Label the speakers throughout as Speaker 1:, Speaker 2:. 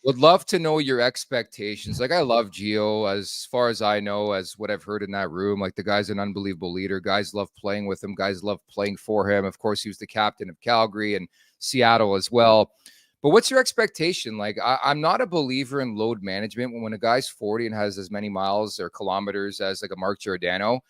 Speaker 1: Would love to know your expectations. Like, I love Gio as far as I know, as what I've heard in that room. Like, the guy's an unbelievable leader. Guys love playing with him. Guys love playing for him. Of course, he was the captain of Calgary and Seattle as well. But what's your expectation? Like, I'm not a believer in load management. When a guy's 40 and has as many miles or kilometers as like a Mark Giordano,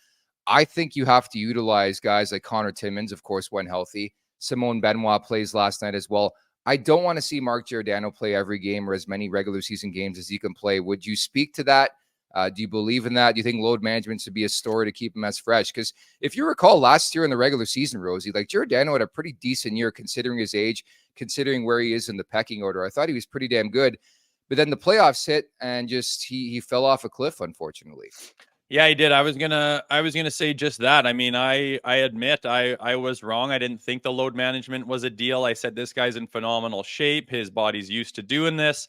Speaker 1: I think you have to utilize guys like Connor Timmins, of course, when healthy. Simone Benoit plays last night as well. I don't want to see Mark Giordano play every game or as many regular season games as he can play. Would you speak to that? Do you believe in that? Do you think load management should be a story to keep him as fresh? Because if you recall last year in the regular season, Rosie, like Giordano had a pretty decent year considering his age, considering where he is in the pecking order. I thought he was pretty damn good. But then the playoffs hit and just he fell off a cliff, unfortunately.
Speaker 2: Yeah, he did. I was gonna say just that. I mean, I admit I was wrong. I didn't think the load management was a deal. I said this guy's in phenomenal shape. His body's used to doing this.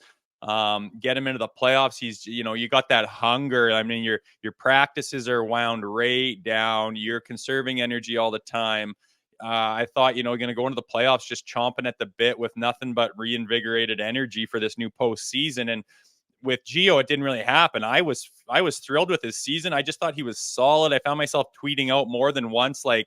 Speaker 2: Get him into the playoffs. He's, you got that hunger. I mean, your practices are wound right down. You're conserving energy all the time. I thought, going to go into the playoffs just chomping at the bit with nothing but reinvigorated energy for this new postseason. And with Gio, it didn't really happen. I was thrilled with his season. I just thought he was solid. I found myself tweeting out more than once, like,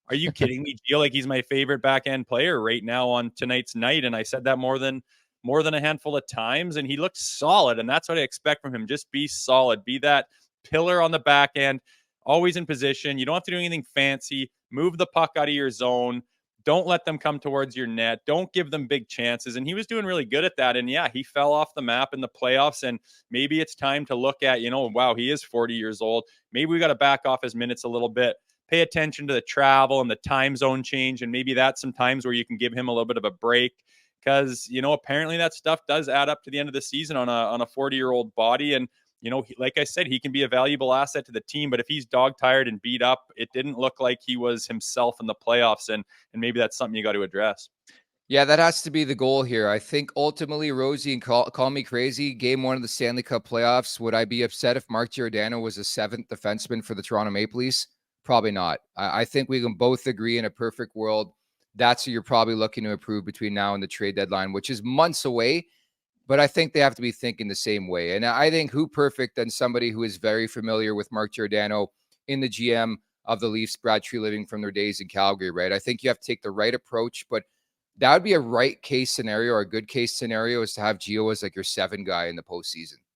Speaker 2: "Are you kidding me, Gio? Like, he's my favorite back end player right now on tonight's night." And I said that more than a handful of times. And he looked solid, and that's what I expect from him. Just be solid. Be that pillar on the back end, always in position. You don't have to do anything fancy. Move the puck out of your zone. Don't let them come towards your net. Don't give them big chances. And he was doing really good at that. And yeah, he fell off the map in the playoffs. And maybe it's time to look at, wow, he is 40 years old. Maybe we got to back off his minutes a little bit. Pay attention to the travel and the time zone change. And maybe that's some times where you can give him a little bit of a break. Because, apparently that stuff does add up to the end of the season on a 40-year-old body. And like I said, he can be a valuable asset to the team, but if he's dog tired and beat up, it didn't look like he was himself in the playoffs. And maybe that's something you got to address.
Speaker 1: Yeah, that has to be the goal here. I think ultimately, Rosie, and call me crazy, game one of the Stanley Cup playoffs, would I be upset if Mark Giordano was a seventh defenseman for the Toronto Maple Leafs? Probably not. I think we can both agree in a perfect world, that's who you're probably looking to improve between now and the trade deadline, which is months away. But I think they have to be thinking the same way. And I think who perfect than somebody who is very familiar with Mark Giordano in the GM of the Leafs, Brad Treliving, from their days in Calgary, right? I think you have to take the right approach, but that would be a right case scenario or a good case scenario is to have Gio as like your 7 guy in the postseason.